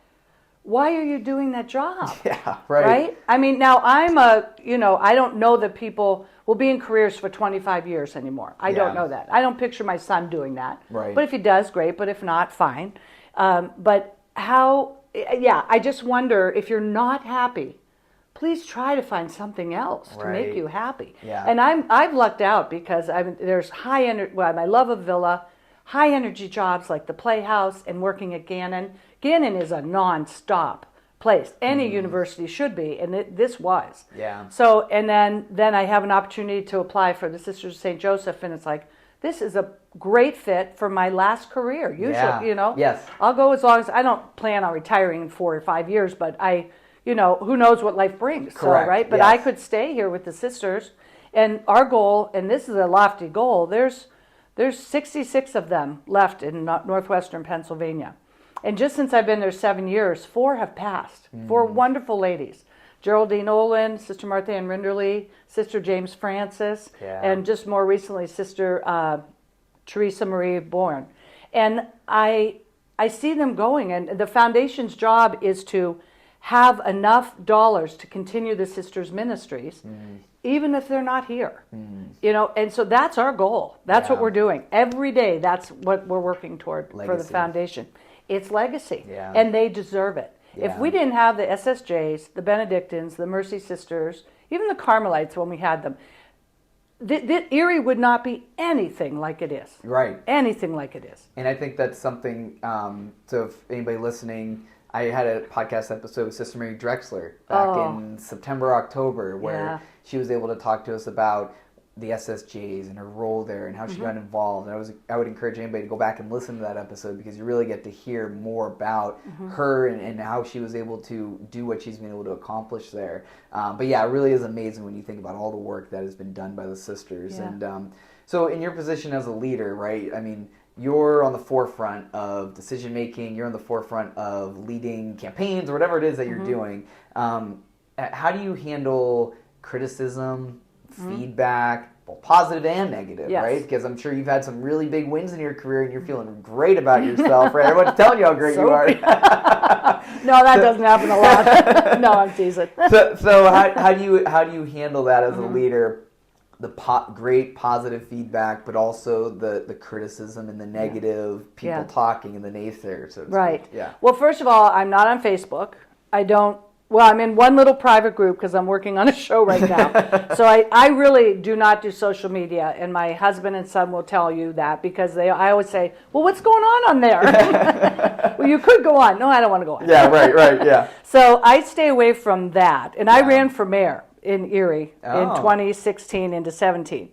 why are you doing that job? Yeah, right. Right? Now I don't know that people will be in careers for 25 years anymore. I don't know that. I don't picture my son doing that. Right. But if he does, great. But if not, fine. But I just wonder, if you're not happy, please try to find something else to make you happy. Yeah. And I've lucked out because there's high energy. Well, I love a Villa, high energy jobs like the Playhouse and working at Gannon. Gannon is a non-stop place. Any university should be, and this was. Yeah. So, and then I have an opportunity to apply for the Sisters of St. Joseph, and it's like, this is a great fit for my last career. Usually, Yes. I'll go as long as, I don't plan on retiring in 4 or 5 years, but who knows what life brings. Correct. So, right? But I could stay here with the sisters, and our goal, and this is a lofty goal, there's 66 of them left in northwestern Pennsylvania. And just since I've been there 7 years, 4 have passed. 4 wonderful ladies. Geraldine Olin, Sister Martha Ann Rinderly, Sister James Francis, and just more recently, Sister Teresa Marie Bourne. And I see them going, and the foundation's job is to have enough dollars to continue the sisters' ministries, even if they're not here. And so that's our goal. That's what we're doing. Every day, that's what we're working toward for the foundation. It's legacy, and they deserve it. If we didn't have the SSJs, the Benedictines, the Mercy Sisters, even the Carmelites when we had them, Erie would not be anything like it is. Right. Anything like it is. And I think that's something, so if anybody listening, I had a podcast episode with Sister Mary Drexler back in September, October, where she was able to talk to us about the SSJs and her role there and how she got involved. And I would encourage anybody to go back and listen to that episode because you really get to hear more about her and how she was able to do what she's been able to accomplish there. But yeah, it really is amazing when you think about all the work that has been done by the sisters. Yeah. And so in your position as a leader, right, I mean, you're on the forefront of decision making, you're on the forefront of leading campaigns or whatever it is that you're doing. How do you handle criticism, feedback, both positive and negative, right? Because I'm sure you've had some really big wins in your career and you're feeling great about yourself, right? Everyone's telling you how great you are. No, that doesn't happen a lot. No, I'm teasing. So how do you handle that as a leader? The great positive feedback, but also the criticism and the negative people talking and the naysayers. So to speak. Yeah. Well, first of all, I'm not on Facebook. Well, I'm in one little private group because I'm working on a show right now. So I really do not do social media, and my husband and son will tell you that because I always say, well, what's going on there? Well, you could go on. No, I don't want to go on. Yeah, right, yeah. So I stay away from that. And I ran for mayor in Erie in 2016 into 17.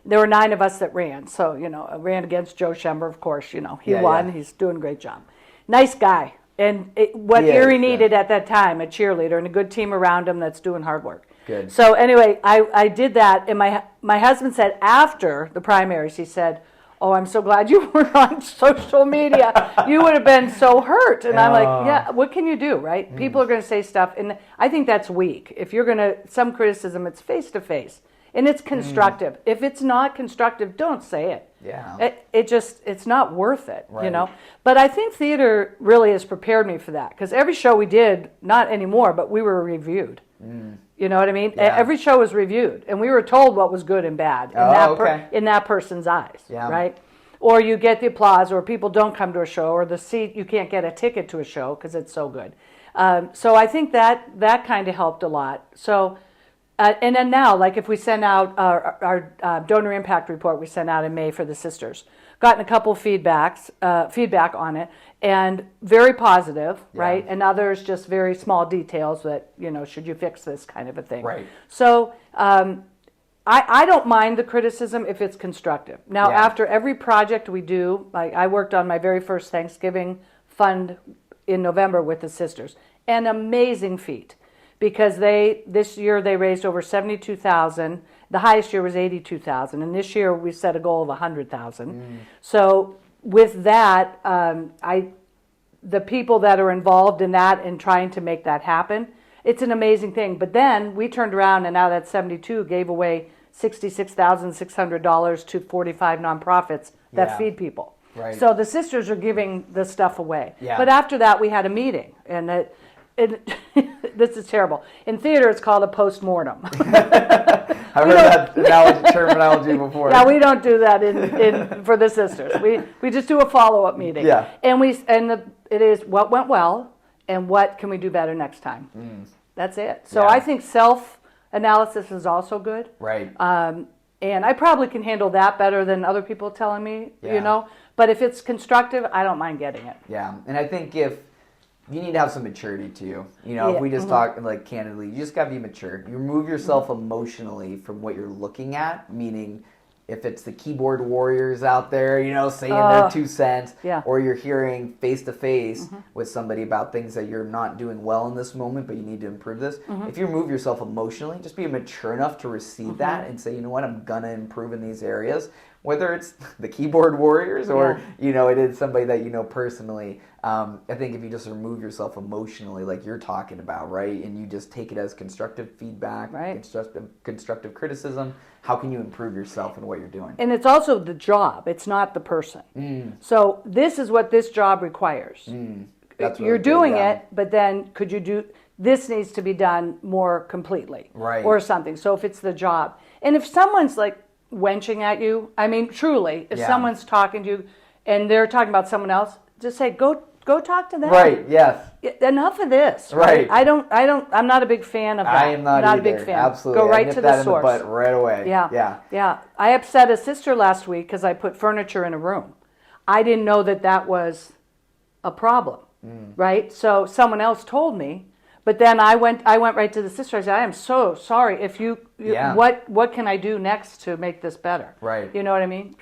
There were 9 of us that ran. So, I ran against Joe Schember, of course. He won. Yeah. He's doing a great job. Nice guy. And what Erie needed at that time, a cheerleader and a good team around him that's doing hard work. Good. So anyway, I did that, and my husband said after the primaries, he said, oh, I'm so glad you weren't on social media. You would have been so hurt. And I'm like, yeah, what can you do, right? People are going to say stuff, and I think that's weak. If you're going to, some criticism, it's face-to-face, and it's constructive. If it's not constructive, don't say it. Yeah. It's not worth it, But I think theater really has prepared me for that, because every show we did, not anymore, but we were reviewed. You know what I mean? Yeah. Every show was reviewed, and we were told what was good and bad in that person's eyes, right? Or you get the applause, or people don't come to a show, or the seat, you can't get a ticket to a show because it's so good. So I think that kind of helped a lot. So. And then now, like if we send out our donor impact report we sent out in May for the sisters, gotten a couple of feedback on it, and very positive, right? And others just very small details that, should you fix this kind of a thing. Right. So I don't mind the criticism if it's constructive. Now, after every project we do, like I worked on my very first Thanksgiving fund in November with the sisters, an amazing feat. Because this year they raised over $72,000. The highest year was $82,000, and this year we set a goal of $100,000. So with that, the people that are involved in that and trying to make that happen, it's an amazing thing. But then we turned around and out of that 72 gave away $66,600 to 45 nonprofits that feed people. Right. So the sisters are giving the stuff away. Yeah. But after that we had a meeting, and this is terrible. In theater, it's called a post-mortem. I've heard that terminology before. Yeah, we don't do that in for the sisters. We just do a follow-up meeting. Yeah. And it is what went well and what can we do better next time. That's it. So I think self-analysis is also good. Right. And I probably can handle that better than other people telling me, But if it's constructive, I don't mind getting it. Yeah, and I think if you need to have some maturity to you. If we just talk like candidly, you just gotta be mature. You remove yourself emotionally from what you're looking at, meaning if it's the keyboard warriors out there, saying their 2 cents, or you're hearing face to face with somebody about things that you're not doing well in this moment, but you need to improve this. If you remove yourself emotionally, just be mature enough to receive that and say, you know what, I'm gonna improve in these areas. Whether it's the keyboard warriors or, it is somebody that you know personally. I think if you just remove yourself emotionally like you're talking about, right, and you just take it as constructive feedback, constructive criticism, how can you improve yourself in what you're doing? And it's also the job. It's not the person. So this is what this job requires. That's you're doing it, but then could you do, this needs to be done more completely. Right. Or something. So if it's the job. And if someone's like, wenching at you, I mean, truly, if someone's talking to you and they're talking about someone else, just say, go talk to them. Right, yes. Enough of this. Right. I'm not a big fan of that. I am not either. A big fan. Absolutely. Go right to the source. In the butt right away. Yeah. I upset a sister last week because I put furniture in a room. I didn't know that was a problem, right? So someone else told me, But then I went right to the sister. I said, I am so sorry. If what can I do next to make this better? Right. You know what I mean?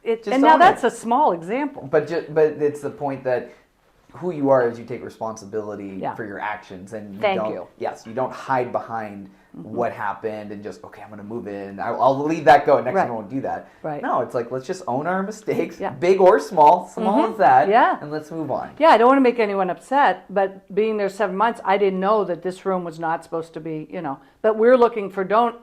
That's a small example. But it's the point that who you are is you take responsibility for your actions, and you don't hide behind what happened and just, okay, I'm going to move in. I'll leave that go. Next time I won't do that. Right. No, it's like, let's just own our mistakes, big or small as that, and let's move on. Yeah, I don't want to make anyone upset, but being there 7 months, I didn't know that this room was not supposed to be, but we're looking for to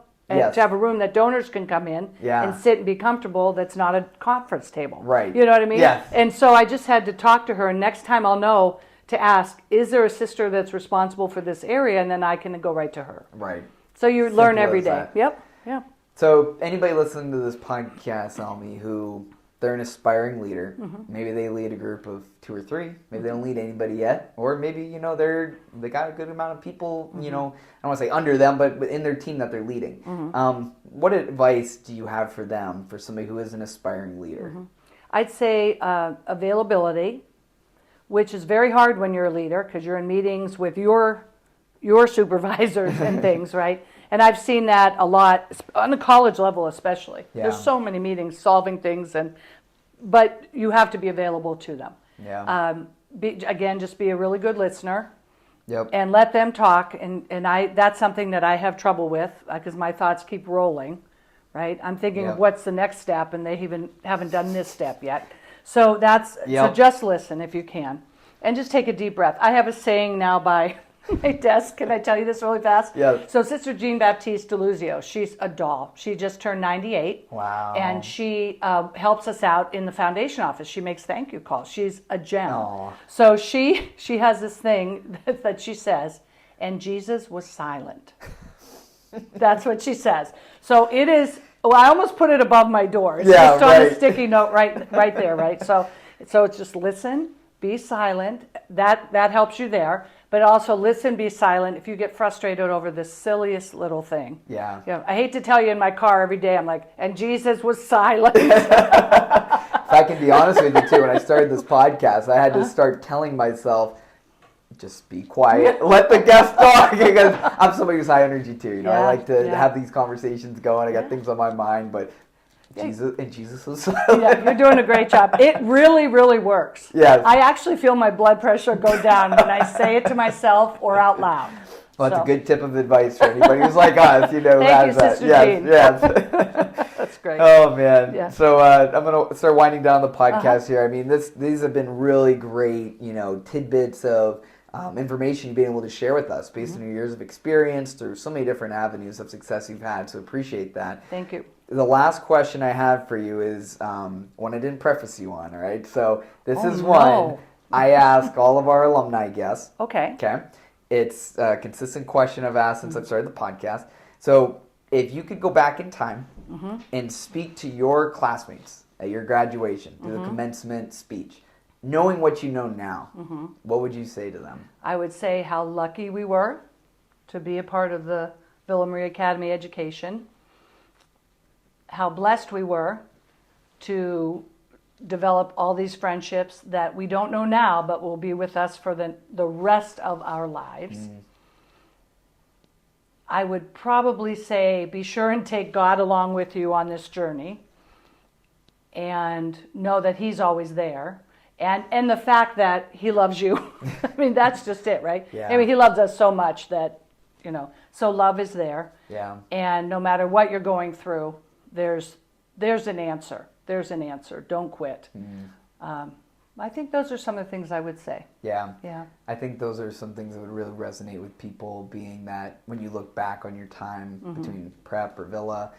have a room that donors can come in and sit and be comfortable. That's not a conference table. Right. You know what I mean? Yes. And so I just had to talk to her, and next time I'll know to ask, is there a sister that's responsible for this area? And then I can go right to her. Right. So you learn every day. Yep. Yeah. So anybody listening to this podcast, Almi, who they're an aspiring leader, maybe they lead a group of 2 or 3, maybe they don't lead anybody yet, or maybe they got a good amount of people, I don't want to say under them, but in their team that they're leading. What advice do you have for them, for somebody who is an aspiring leader? I'd say availability, which is very hard when you're a leader because you're in meetings with your supervisors and things, right? And I've seen that a lot on the college level, especially. Yeah. There's so many meetings solving things, but you have to be available to them. Yeah. Just be a really good listener. Yep. And let them talk. And that's something that I have trouble with because my thoughts keep rolling, right? I'm thinking of what's the next step, and they even haven't done this step yet. So so just listen if you can, and just take a deep breath. I have a saying now by my desk. Can I tell you this really fast? Yeah. So Sister Jean Baptiste Deluzio, she's a doll. She just turned 98. Wow. And she helps us out in the foundation office. She makes thank you calls. She's a gem. Aww. So she has this thing that she says, and Jesus was silent. That's what she says. So it is. Well, I almost put it above my door. It's just on a sticky note right there, right? So it's just listen, be silent. That helps you there. But also listen, be silent if you get frustrated over the silliest little thing. Yeah. I hate to tell you in my car every day, I'm like, and Jesus was silent. If I can be honest with you too, when I started this podcast, I had to start telling myself, just be quiet, let the guest talk, because I'm somebody who's high energy too. I like to have these conversations going. I got things on my mind, but Jesus was silent. Yeah, you're doing a great job. It really, really works. Yes. I actually feel my blood pressure go down when I say it to myself or out loud. Well, that's a good tip of advice for anybody who's like us, who has that. Sister Jean. Yes. That's great. Oh, man. Yeah. So I'm going to start winding down the podcast here. I mean, these have been really great, tidbits of information you've been able to share with us based on your years of experience through so many different avenues of success you've had. So appreciate that. Thank you. The last question I have for you is one I didn't preface you on, all right? So this is one I ask all of our alumni guests. Okay. It's a consistent question I've asked since I've started the podcast. So if you could go back in time and speak to your classmates at your graduation, through the commencement speech, knowing what you know now, what would you say to them? I would say how lucky we were to be a part of the Villa Maria Academy education, how blessed we were to develop all these friendships that we don't know now but will be with us for the rest of our lives. I would probably say be sure and take God along with you on this journey and know that He's always there. And the fact that He loves you. I mean, that's just it, right? Yeah. I mean, He loves us so much that, so love is there. Yeah. And no matter what you're going through, there's an answer. There's an answer. Don't quit. I think those are some of the things I would say. Yeah. Yeah. I think those are some things that would really resonate with people, being that when you look back on your time between prep or Villa,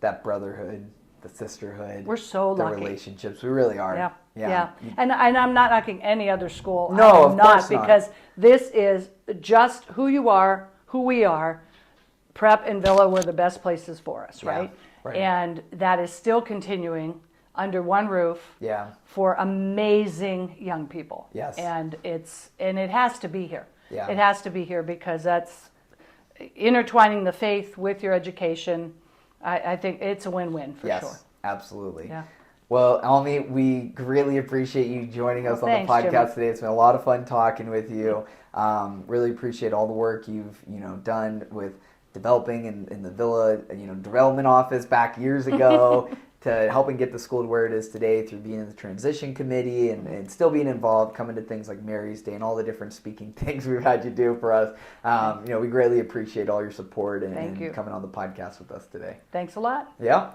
that brotherhood, the sisterhood. We're so lucky. The relationships. We really are. Yeah. And I'm not knocking any other school. No, I'm of not, course not. Because this is just who you are, who we are. Prep and Villa were the best places for us, right? Right. And that is still continuing under one roof for amazing young people. Yes. And it has to be here. Yeah. It has to be here because that's intertwining the faith with your education. I think it's a win-win for sure. Yes, absolutely. Yeah. Well, Almi, we greatly appreciate you joining us on Thanks, the podcast Jimmy. today. It's been a lot of fun talking with you. Really appreciate all the work you've done with developing in the Villa development office back years ago to helping get the school to where it is today through being in the transition committee and still being involved, coming to things like Mary's Day and all the different speaking things we've had you do for us. We greatly appreciate all your support and Thank you. coming on the podcast with us today. Thanks a lot. Yeah.